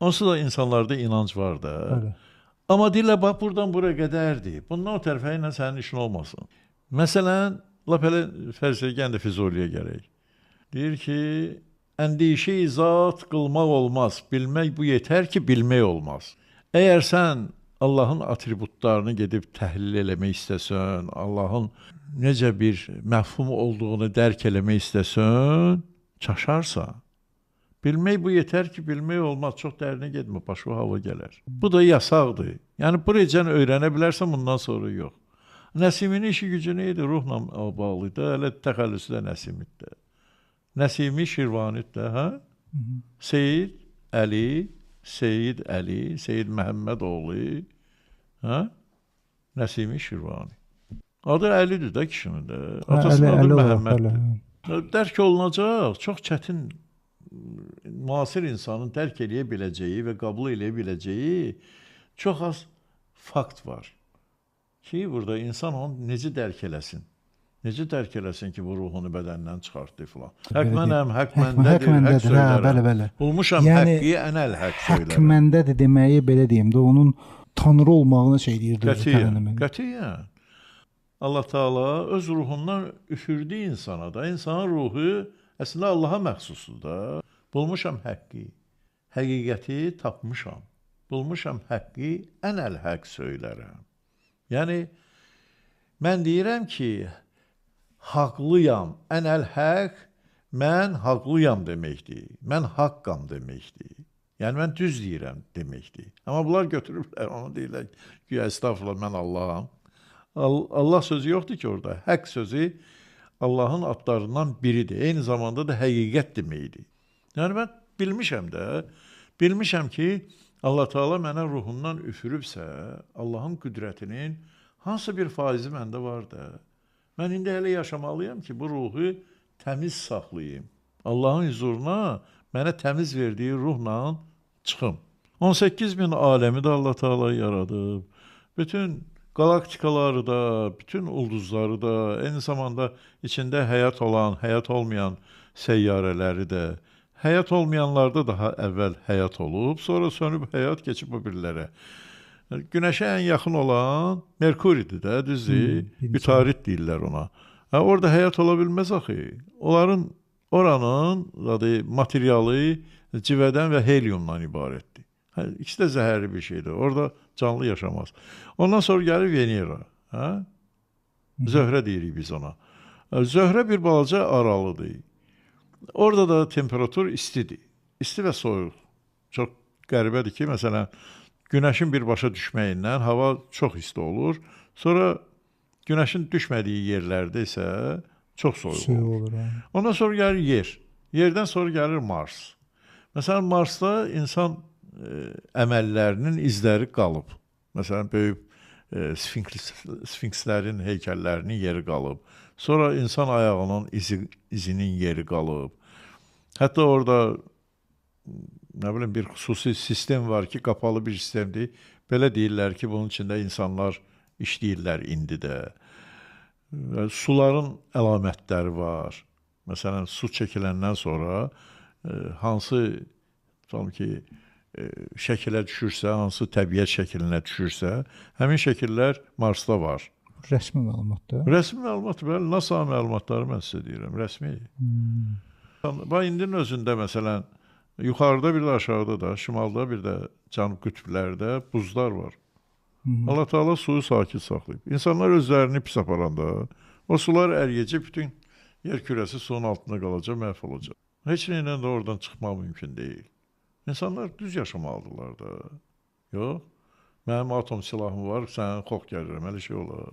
Onsuz da insanlarda inanc var da. Bəli. Amma deyirlər, bax, buradan buraya qədərdir. Bundan o tərəfə ilə sənin işin olmasın. Məsələn, lap elə fərzəgən də Füzuliyə gələk. Deyir ki, əndişə-i zat qılmaq olmaz. Bilmək bu yetər ki, bilmək olmaz. Əgər sən Allahın atributlarını gedib təhlil eləmək istəsən, Allahın necə bir məfhum olduğunu dərk eləmək istəsən, çaşarsan. Bilmək bu yetər ki, bilmək olmaz. Çox dərinə getmə, başqa hava gələr. Bu da yasaqdır. Yəni, burayacaq öyrənə bilərsən, bundan sonra yox. Nəsiminin işi gücü nə idi? Ruhla bağlıdır. Hələ təxəllüsü də Nəsimiddir. Nəsimi Şirvaniddir, hə? Seyid Əli, Seyid Məhəmmədoğlu, hə? Nəsimi Şirvani. Adı Əlidir də kişinin də. Atasının adı Məhəmməddir. Dərk olunacaq, çox çətin, müasir insanın dərk eləyə biləcəyi və qəbul eləyə biləcəyi çox az fakt var ki, burada insan onu necə dərk eləsin? Necə dərk eləsin ki, bu ruhunu bədəndən çıxartdı filan? Haqq mənəm, haqq məndədir, haqq söylərəm. Bulmuşam həqqi, ənəl haqq söylərəm. Haqq məndədir deməyi, belə deyim də, onun tanrı olmağını şey deyirdi. Qətiyyən. Allah Teala öz ruhundan üfürdü insana da. İnsanın ruhu əslində Allaha məxsusdur da. Bulmuşam həqqi, həqiqəti tapmışam. Bulmuşam həqqi, ənəl haqq söylərəm. Yəni, mən deyirəm ki, haqlıyam, ənəl haqq, mən haqlıyam deməkdir. Mən haqqam deməkdir. Yəni, mən düz deyirəm deməkdir. Amma bunlar götürürlər, onu deyirlər ki, estağfurullah, mən Allaham. Allah sözü yoxdur ki orada. Haqq sözü Allahın adlarından biridir. Eyni zamanda da həqiqət deməkdir. Yəni, mən bilmişəm ki, Allah Teala mənə ruhundan üfürübsə, Allahın qüdrətinin hansı bir faizi məndə var da. Mən indi hələ yaşamalıyam ki, bu ruhu təmiz saxlayayım. Allahın huzuruna mənə təmiz verdiyi ruhla çıxım. 18 min aləmi də Allah Teala yaradıb. Bütün qalaktikaları da, bütün ulduzları da, eyni zamanda içində həyat olan, həyat olmayan səyyarələri də, həyat olmayanlarda daha əvvəl həyat olub, sonra sönüb həyat keçib bu birlərə. Günəşə ən yaxın olan Merkuridir də, düzdür, Utarit deyirlər ona. Orada həyat ola bilməz axı. Oranın materialı civədən və helyumdan ibarətdir. İkisi də zəhərli bir şeydir. Orada canlı yaşamaz. Ondan sonra gəlir Venera. Zöhrə deyirik biz ona. Zöhrə bir balaca aralıdır. Orada da temperatur istidir. İsti və soyuq. Çox qəribədir ki, məsələn, günəşin birbaşa düşməyindən hava çox isti olur. Sonra günəşin düşmədiyi yerlərdə isə çox soyuq olur. Ondan sonra gəlir yer. Yerdən sonra gəlir Mars. Məsələn, Marsda insan əməllərinin izləri qalıb. Məsələn, böyük sfinkslərin heykəllərinin yeri qalıb. Sonra insan ayağının izinin yeri qalıb. Hətta orada bir xüsusi sistem var ki, qapalı bir sistemdir. Belə deyirlər ki, bunun içində insanlar işləyirlər indi də. Suların əlamətləri var. Məsələn, su çəkiləndən sonra hansı şəkilə düşürsə, hansı təbiət şəkilinə düşürsə, həmin şəkillər Marsda var. Rəsmi məlumatdır? Rəsmi məlumatdır, bəli. NASA məlumatları mən sizə deyirəm, rəsmi. Bax, indinin özündə, məsələn, yuxarıda bir də aşağıda da, şimalda bir də cənub qütblərdə buzlar var. Allah Teala suyu sakit saxlayıb. İnsanlar özlərini pis aparanda, o sular əriyəcək, bütün yer kürəsi suyun altında qalacaq, məhv olacaq. Heç nəylə də oradan çıxmaq mümkün deyil. İnsanlar düz yaşamalıdırlar da. Yox, mənim atom silahım var, sənin xox gəlirəm, elə şey olar.